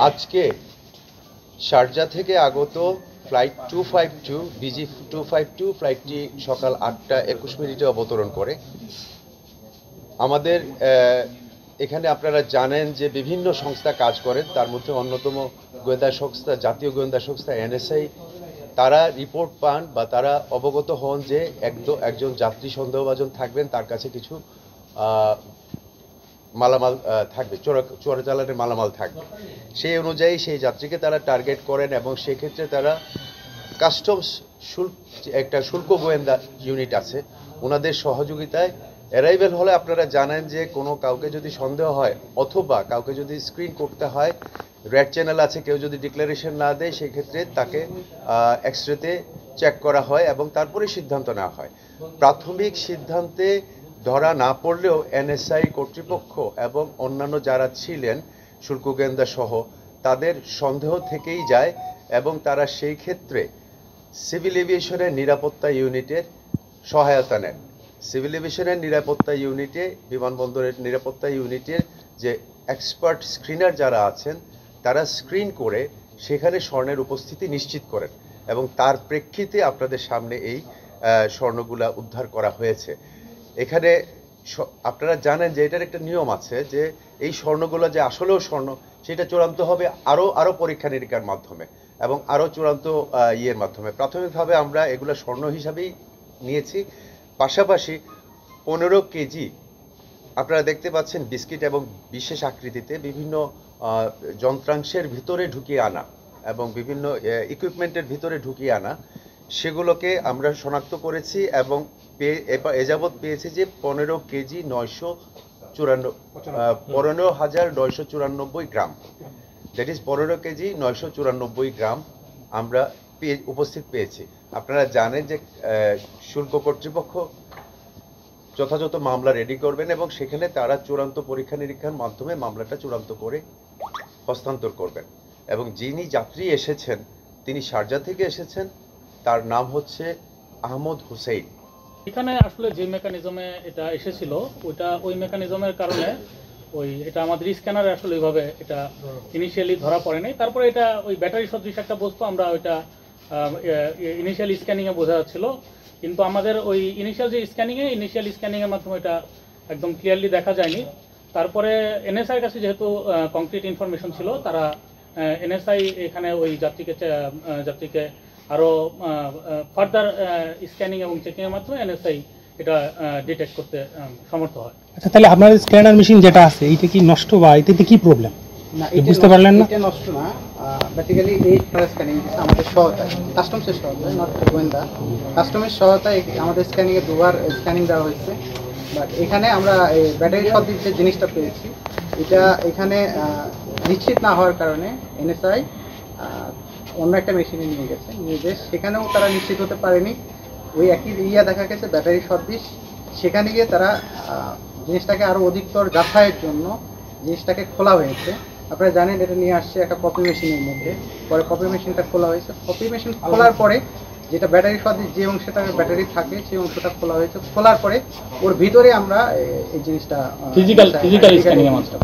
আজকে শারজা থেকে আগত ফ্লাইট 252 বিজি 252 ফ্লাইটটি সকাল 8:21 অবতরণ করে। আমাদের এখানে আপনারা জানেন যে বিভিন্ন সংস্থা কাজ করেন, তার মধ্যে অন্যতম গোয়েন্দা সংস্থা, জাতীয় গোয়েন্দা সংস্থা NSI। তারা রিপোর্ট পান বা তারা অবগত হন যে একজন যাত্রী সন্দেহভাজন থাকবেন, তার কাছে কিছু মালামাল থাকবে, চোরাচালানের মালামাল থাকবে। সেই অনুযায়ী সেই যাত্রীকে তারা টার্গেট করেন এবং সেক্ষেত্রে তারা কাস্টমস একটা শুল্ক গোয়েন্দা ইউনিট আছে, ওনাদের সহযোগিতায় অ্যারাইভেল হলে আপনারা জানেন যে কাউকে যদি সন্দেহ হয় অথবা কাউকে যদি স্ক্রিন করতে হয়, রেড চ্যানেল আছে, কেউ যদি ডিক্লারেশন না দেয় সেক্ষেত্রে তাকে এক্সরেতে চেক করা হয় এবং তারপরে সিদ্ধান্ত নেওয়া হয়। প্রাথমিক সিদ্ধান্তে ধরা না পড়লেও NSI কর্তৃপক্ষ এবং অন্যান্য যারা ছিলেন শুল্ক গোয়েন্দা সহ তাদের সন্দেহ থেকেই যায় এবং তারা সেই ক্ষেত্রে সিভিল এভিয়েশনের নিরাপত্তা ইউনিটের সহায়তা নেন। সিভিল এভিয়েশনের নিরাপত্তা ইউনিটে, বিমানবন্দরের নিরাপত্তা ইউনিটের যে এক্সপার্ট স্ক্রিনার যারা আছেন তারা স্ক্রিন করে সেখানে স্বর্ণের উপস্থিতি নিশ্চিত করেন এবং তার প্রেক্ষিতে আপনাদের সামনে এই স্বর্ণগুলা উদ্ধার করা হয়েছে। এখানে আপনারা জানেন যে এটার একটা নিয়ম আছে যে এই স্বর্ণগুলো যে আসলেও স্বর্ণ সেটা চূড়ান্ত হবে আরও পরীক্ষা নিরীক্ষার মাধ্যমে এবং আরও চূড়ান্ত ইয়ের মাধ্যমে। প্রাথমিকভাবে আমরা এগুলো স্বর্ণ হিসাবেই নিয়েছি। পাশাপাশি 15 কেজি আপনারা দেখতে পাচ্ছেন বিস্কিট এবং বিশেষ আকৃতিতে বিভিন্ন যন্ত্রাংশের ভিতরে ঢুকিয়ে আনা এবং বিভিন্ন ইকুইপমেন্টের ভিতরে ঢুকিয়ে আনা, সেগুলোকে আমরা শনাক্ত করেছি এবং এ যাবৎ পেয়েছি যে 15 KG 15,994 gram, that is 15 KG 994 গ্রাম আমরা উপস্থিত পেয়েছি। আপনারা জানেন যে শুল্ক কর্তৃপক্ষ যথাযথ মামলা রেডি করবেন এবং সেখানে তারা চূড়ান্ত পরীক্ষা নিরীক্ষার মাধ্যমে মামলাটা চূড়ান্ত করে হস্তান্তর করবেন। এবং যিনি যাত্রী এসেছেন তিনি শারজা থেকে এসেছেন, তার নাম হচ্ছে আহমদ হুসেইন। এখানে আসলে যে মেকানিজমে এটা এসেছিল ওই মেকানিজমের কারণে এটা আমাদের স্ক্যানারে আসলে ওইভাবে এটা ইনিশিয়ালি ধরা পড়ে নাই। তারপরে এটা ওই ব্যাটারি সদৃশ একটা বস্তু আমরা ওইটা ইনিশিয়াল স্ক্যানিংয়ে বোঝা যাচ্ছিল, কিন্তু আমাদের ওই ইনিশিয়াল স্ক্যানিংয়ের মাধ্যমে এটা একদম ক্লিয়ারলি দেখা যায়নি। তারপরে NSIর কাছে যেহেতু কংক্রিট ইনফরমেশন ছিল, তারা NSI এখানে ওই যাত্রীকে আরও ফার্দার স্ক্যানিং এবং চেকিংয়ের মাধ্যমে NSI এটা ডিটেক্ট করতে সমর্থ হয়। আচ্ছা, তাহলে আপনার স্ক্যানার মেশিন যেটা আছে এইটা কি নষ্ট বা এটাতে কি প্রবলেম? না, বুঝতে পারলেন না? এটা নষ্ট না, বেসিক্যালি এই স্ক্যানিং আমাদের সহায়তায়, কাস্টমসের সহায়তায়, নট গোয়েন্দা, কাস্টমের সহায়তায় আমাদের স্ক্যানিংয়ে দুবার স্ক্যানিং দেওয়া হয়েছে। বাট এখানে আমরা এই ব্যাটারি সদৃশ যে জিনিসটা পেয়েছি এটা এখানে নিশ্চিত না হওয়ার কারণে NSI অন্য একটা মেশিনে নিয়ে গিয়ে সেখানেও তারা নিশ্চিত হতে পারেনি। ওই একই দেখা গেছে ব্যাটারি সদৃশ, সেখানে গিয়ে তারা জিনিসটাকে আরও অধিকতর যাচাইয়ের জন্য জিনিসটাকে খোলা হয়েছে। আপনারা জানেন এটা নিয়ে আসছে একটা কপি মেশিনের মধ্যে, পরে কপি মেশিনটা খোলা হয়েছে। কপি মেশিন খোলার পরে যেটা ব্যাটারি সদৃশ যে অংশটা ব্যাটারি থাকে সেই অংশটা খোলা হয়েছে। খোলার পরে ওর ভিতরে আমরা এই জিনিসটা ফিজিক্যাল স্ক্যানিং